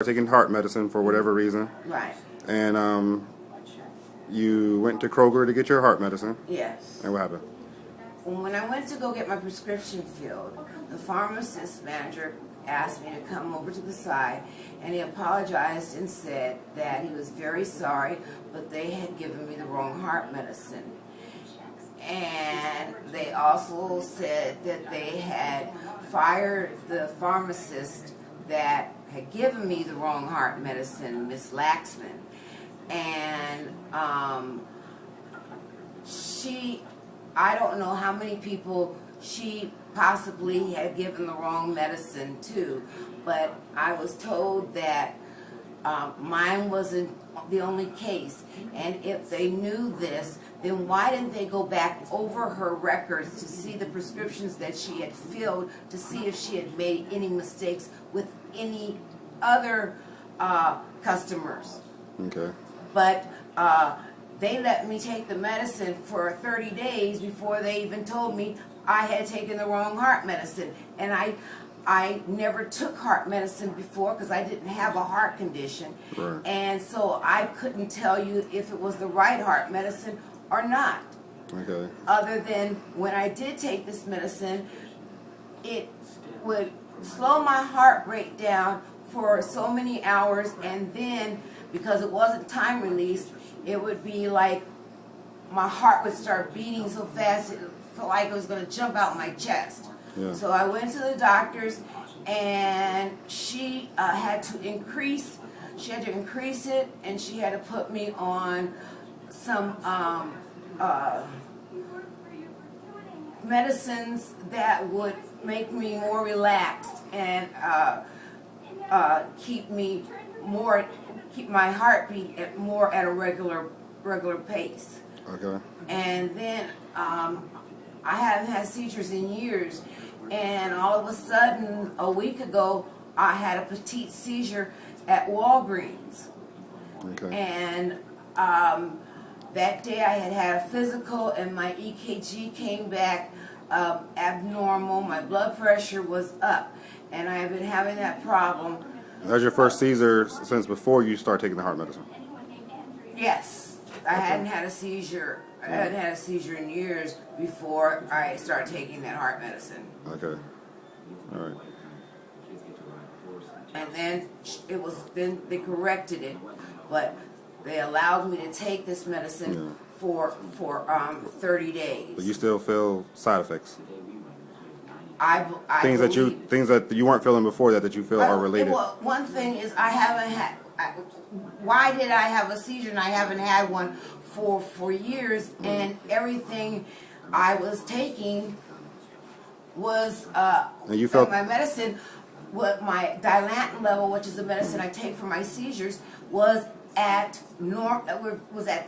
taking heart medicine for whatever reason, Right. and you went to Kroger to get your heart medicine. Yes. And what happened? When I went to go get my prescription filled, the pharmacist manager asked me to come over to the side, and he apologized and said that he was very sorry, but they had given me the wrong heart medicine. And they also said that they had fired the pharmacist that had given me the wrong heart medicine, Miss Laxman. And I don't know how many people she possibly had given the wrong medicine to, but I was told that mine wasn't the only case. And if they knew this, then why didn't they go back over her records to see the prescriptions that she had filled to see if she had made any mistakes with any other customers? Okay. But they let me take the medicine for 30 days before they even told me I had taken the wrong heart medicine. And I never took heart medicine before because I didn't have a heart condition. Right. And so I couldn't tell you if it was the right heart medicine or not. Okay. Other than when I did take this medicine, it would slow my heart rate down for so many hours, and then because it wasn't time released, it would be like my heart would start beating so fast it felt like it was going to jump out my chest. Yeah. So I went to the doctors, and she had to increase it, and she had to put me on some medicines that would make me more relaxed and keep my heartbeat at a regular pace. Okay. And then I haven't had seizures in years, and all of a sudden a week ago I had a petite seizure at Walgreens. Okay. And that day I had a physical, and my EKG came back abnormal. My blood pressure was up, and I have been having that problem. That was your first seizure since before you started taking the heart medicine? Yes, I hadn't had a seizure. I hadn't had a seizure in years before I started taking that heart medicine. Okay. All right. And then they corrected it, but they allowed me to take this medicine for 30 days. But you still feel side effects? Things that you weren't feeling before that you feel are related. Well, one thing is I haven't had. Why did I have a seizure and I haven't had one for years? And everything I was taking was and you felt my medicine. What my Dilantin level, which is the medicine I take for my seizures, was at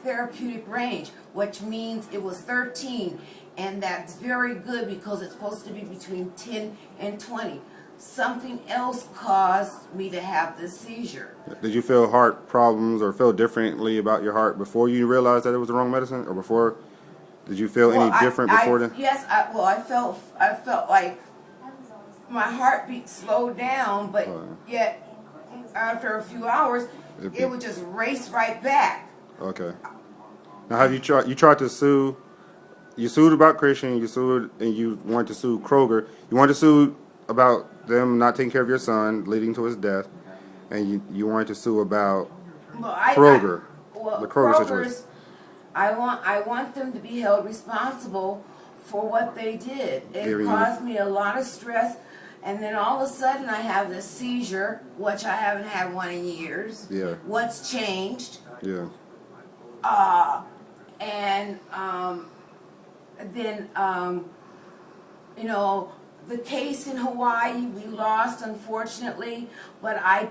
therapeutic range, which means it was 13, and that's very good because it's supposed to be between 10 and 20. Something else caused me to have this seizure. Did you feel heart problems or feel differently about your heart before you realized that it was the wrong medicine, or before? Did you feel any different before then? Yes, I felt like my heartbeat slowed down, but yet after a few hours, it would just race right back. Okay. Now, have you tried to sue? You sued about Christian. You sued, and you wanted to sue Kroger. You wanted to sue about them not taking care of your son, leading to his death, and you wanted to sue about Kroger. The Kroger situation. I want them to be held responsible for what they did. It caused me a lot of stress. And then all of a sudden I have this seizure, which I haven't had one in years. Yeah. What's changed? Yeah. And then the case in Hawaii we lost, unfortunately, but I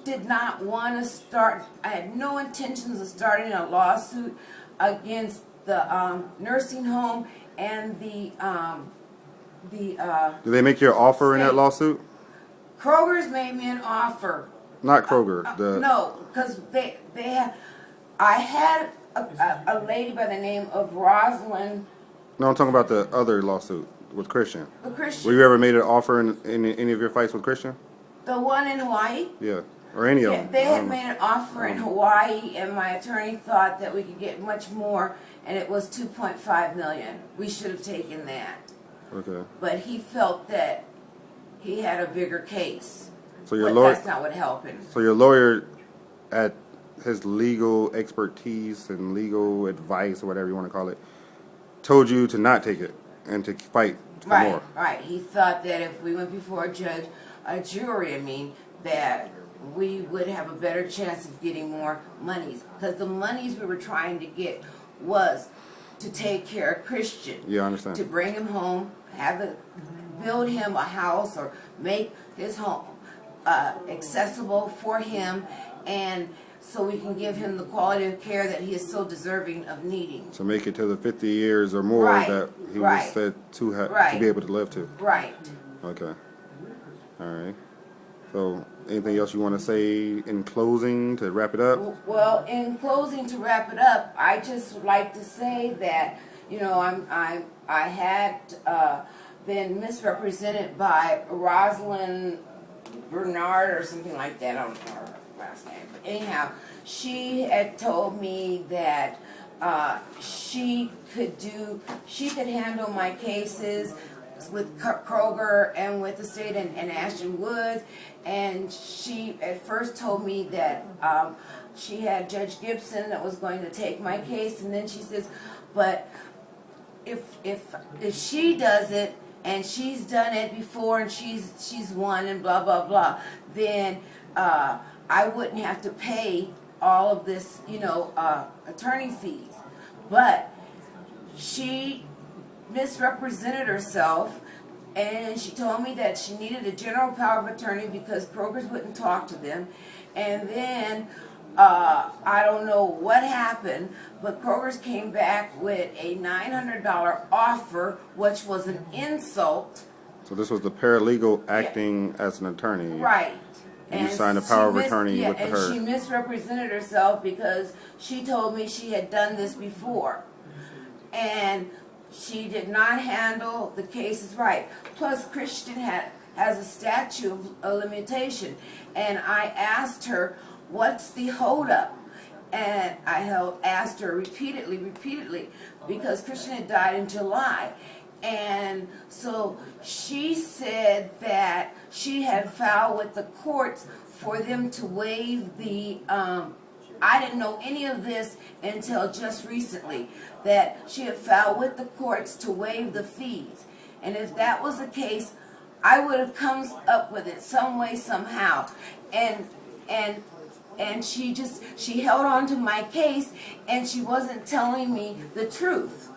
did not want to start. I had no intentions of starting a lawsuit against the nursing home and the Did they make you an offer in that lawsuit? Kroger's made me an offer. Not Kroger. No, because I had a lady by the name of Rosalind. No, I'm talking about the other lawsuit with Christian. The Christian. Were you ever made an offer in any of your fights with Christian? The one in Hawaii? Yeah, or any of them. They had made an offer in Hawaii, and my attorney thought that we could get much more, and it was 2.5 million. We should have taken that. Okay. But he felt that he had a bigger case. So your but lawyer. that's not what helped him. So your lawyer, at his legal expertise and legal advice or whatever you want to call it, told you to not take it and to fight for Right, more. right. He thought that if we went before a jury, that we would have a better chance of getting more monies. Because the monies we were trying to get was to take care of Christian. Yeah, I understand. To bring him home, build him a house or make his home accessible for him, and so we can give him the quality of care that he is so deserving of needing. To make it to the 50 years or more Right, that he right. was said to Right. be able to live to. Right. Okay. All right. So anything else you want to say in closing to wrap it up? Well, in closing, to wrap it up, I just would like to say that, you know, I had been misrepresented by Rosalind Bernard or something like that. I don't know her last name. But anyhow, she had told me that she could handle my cases with Kroger and with the state and Ashton Woods, and she at first told me that she had Judge Gibson that was going to take my case, and then she says, but if she does it and she's done it before and she's won and blah blah blah, then I wouldn't have to pay all of this, attorney fees. But she misrepresented herself, and she told me that she needed a general power of attorney because Kroger's wouldn't talk to them. And then I don't know what happened, but Kroger's came back with a $900 offer, which was an insult. So this was the paralegal acting as an attorney. Right. And you signed a power of attorney with her. And she misrepresented herself because she told me she had done this before. And she did not handle the cases right. Plus, Christian has a statute of limitation. And I asked her, what's the holdup? And I asked her repeatedly, because Christian had died in July. And so she said that she had filed with the courts for them to waive the, I didn't know any of this until just recently, that she had filed with the courts to waive the fees. And if that was the case, I would have come up with it some way, somehow. And she held on to my case, and she wasn't telling me the truth.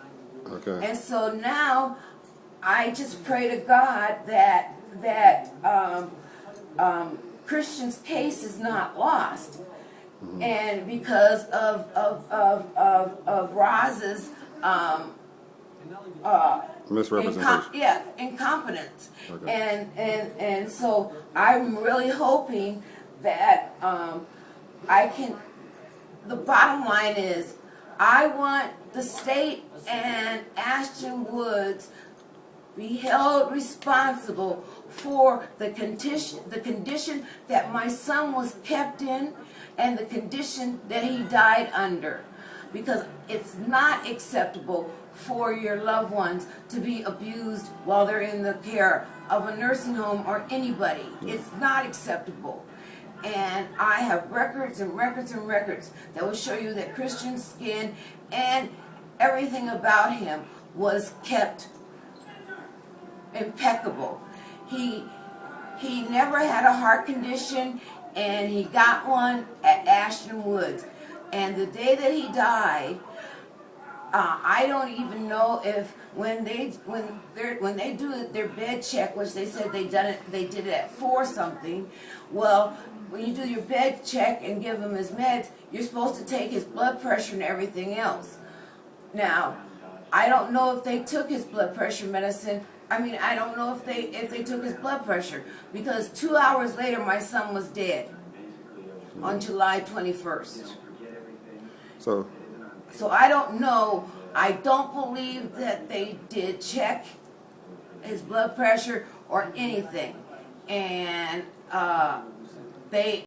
Okay. And so now I just pray to God that Christian's case is not lost. Mm-hmm. And because of Roz's misrepresentation. Incompetence. Okay. And so I'm really hoping that I can. The bottom line is, I want the state and Ashton Woods be held responsible for the condition that my son was kept in and the condition that he died under. Because it's not acceptable for your loved ones to be abused while they're in the care of a nursing home or anybody. It's not acceptable. And I have records and records and records that will show you that Christian's skin and everything about him was kept impeccable. He never had a heart condition, and he got one at Ashton Woods. And the day that he died, I don't even know if when they do their bed check, which they said they did it at 4 something. Well, when you do your bed check and give him his meds, you're supposed to take his blood pressure and everything else. Now, I don't know if they took his blood pressure medicine. I don't know if they took his blood pressure, because 2 hours later my son was dead on July 21st. So I don't know. I don't believe that they did check his blood pressure or anything. And they